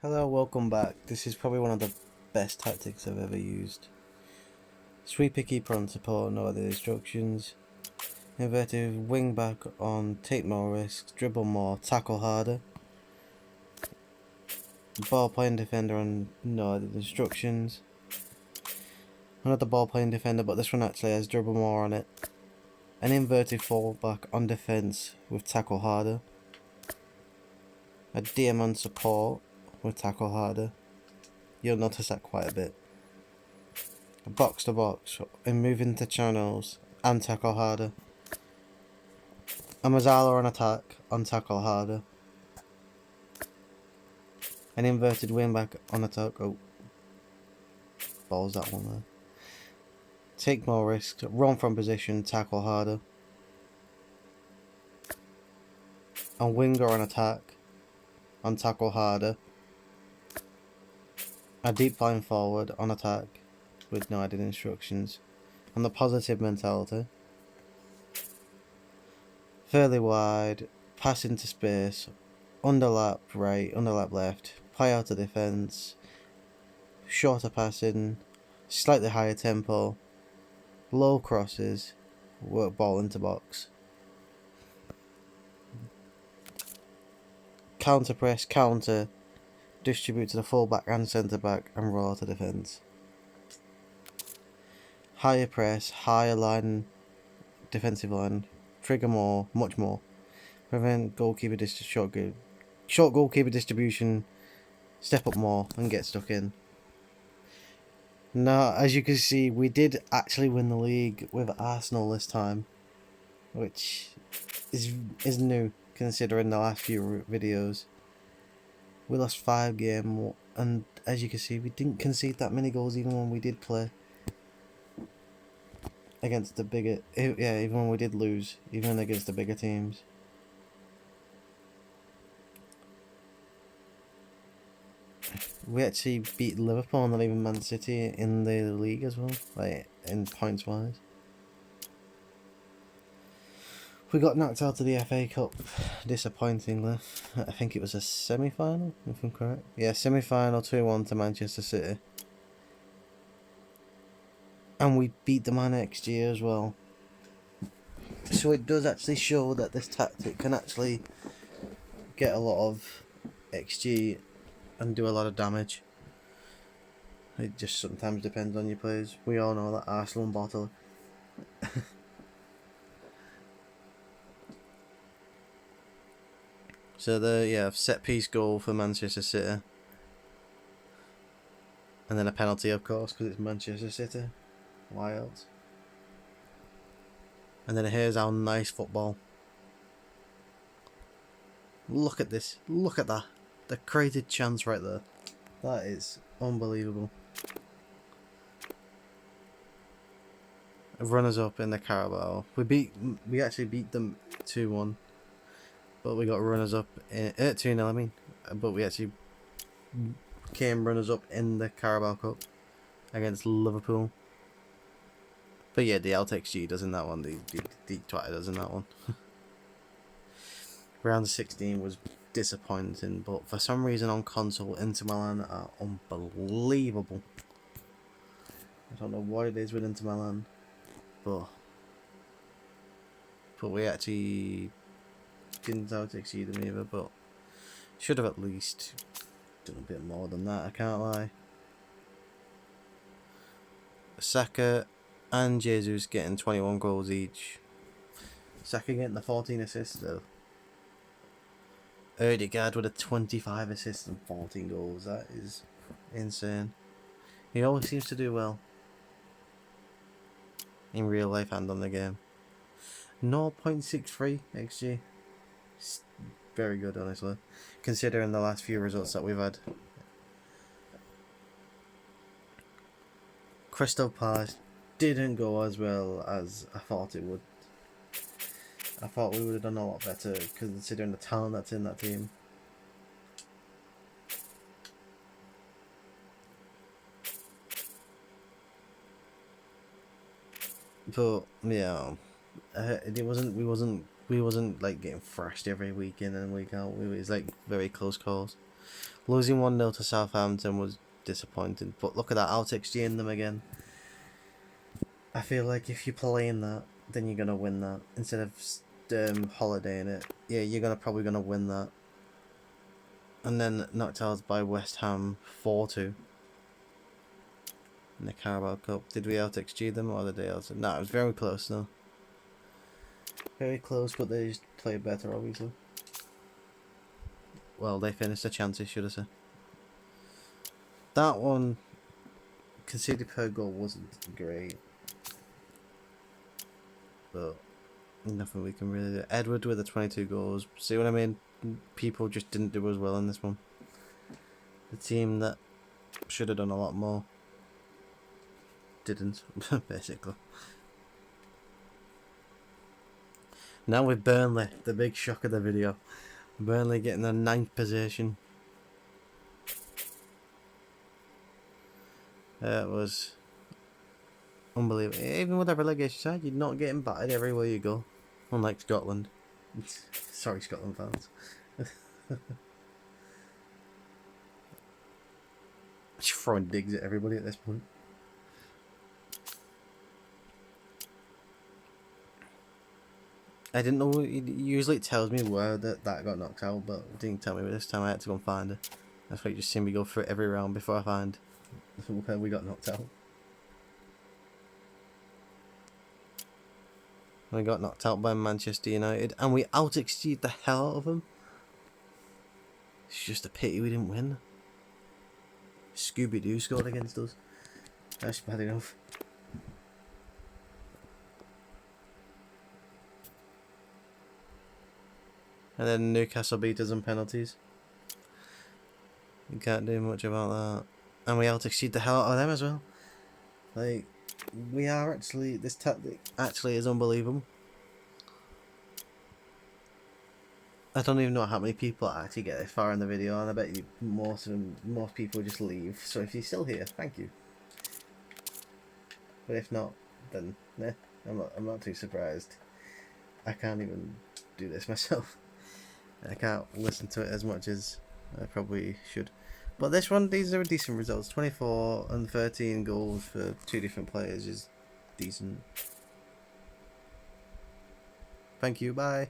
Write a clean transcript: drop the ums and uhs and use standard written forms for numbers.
Hello, welcome back. This is probably one of the best tactics I've ever used. Sweeper keeper on support, no other instructions. Inverted wing back on take more risks, dribble more, tackle harder. Ball playing defender on no other instructions. Another ball playing defender, but this one actually has dribble more on it. An inverted fullback on defense with tackle harder. A DM on support with tackle harder. You'll notice that quite a bit. A box to box and move into channels and tackle harder. A Mazzala on attack on tackle harder. An inverted wingback on attack. Oh, balls that one there. Take more risks, run from position, tackle harder. A winger on attack on tackle harder. A deep line forward on attack with no added instructions. And the positive mentality. Fairly wide, pass into space, underlap right, underlap left, play out of defence, shorter passing, slightly higher tempo, low crosses, work ball into box. Counter press, counter, distribute to the fullback and centre back and roll to defence. Higher press, higher line, defensive line, trigger more, much more. Prevent goalkeeper short goalkeeper distribution, step up more and get stuck in. Now, as you can see, we did actually win the league with Arsenal this time, which is new considering the last few videos. We lost 5 games, and as you can see, we didn't concede that many goals even when we did play against the bigger, even when we did lose, even against the bigger teams. We actually beat Liverpool and not even Man City in the league as well, like in points wise. We got knocked out of the FA Cup, disappointingly. I think it was a semi-final, if I'm correct. Yeah, semi-final 2-1 to Manchester City. And we beat them on XG as well. So it does actually show that this tactic can actually get a lot of XG and do a lot of damage. It just sometimes depends on your players. We all know that Arsenal and Bottle. So set piece goal for Manchester City. And then a penalty, of course, because it's Manchester City. Why else? And then here's our nice football. Look at this. Look at that. The created chance right there. That is unbelievable. Runners up in the Carabao. We actually beat them 2-1. But we got runners up in 2-0, I mean. But we actually came runners up in the Carabao Cup against Liverpool. But yeah, the XG does in that one. The Twitter does in that one. Round 16 was disappointing, but for some reason on console, Inter Milan are unbelievable. I don't know what it is with Inter Milan, but we actually didn't XG them either, but should have at least done a bit more than that, I can't lie. Saka and Jesus getting 21 goals each. Saka getting the 14 assists though. Odegaard with a 25 assists and 14 goals. That is insane. He always seems to do well in real life and on the game. 0.63 XG. It's very good, honestly, considering the last few results that we've had. Crystal Palace didn't go as well as I thought it would. I thought we would have done a lot better considering the talent that's in that team. But yeah, it wasn't. We wasn't like getting thrashed every week in and week out. It was like very close calls. Losing 1-0 to Southampton was disappointing. But look at that, out XG them again. I feel like if you're playing that, then you're gonna win that instead of holidaying it. Yeah, you're probably gonna win that. And then knocked out by West Ham 4-2 in the Carabao Cup. Did we out XG them or did they out? No, it was very close though. Very close, but they just played better, obviously. Well, they finished the chances, should I say. That one, conceded per goal wasn't great. But nothing we can really do. Edward with the 22 goals. See what I mean? People just didn't do as well in this one. The team that should have done a lot more didn't, basically. Now with Burnley, the big shock of the video. Burnley getting the 9th position. It was unbelievable. Even with a relegation side, you're not getting battered everywhere you go. Unlike Scotland. Sorry, Scotland fans. Just throwing digs at everybody at this point. I didn't know. Usually it tells me where that got knocked out, but it didn't tell me this time. I had to go and find it. That's why you just see me go through every round before I find where we got knocked out. We got knocked out by Manchester United, and we out-XG'd the hell out of them. It's just a pity we didn't win. Scooby-Doo scored against us. That's bad enough. And then Newcastle beat us on penalties. You can't do much about that. And we out-XG'd the hell out of them as well. Like, we are actually, this tactic actually is unbelievable. I don't even know how many people actually get this far in the video, and I bet you most people just leave. So if you're still here, thank you. But if not, then I'm not too surprised. I can't even do this myself. I can't listen to it as much as I probably should. But this one, these are decent results. 24 and 13 goals for 2 different players is decent. Thank you, bye.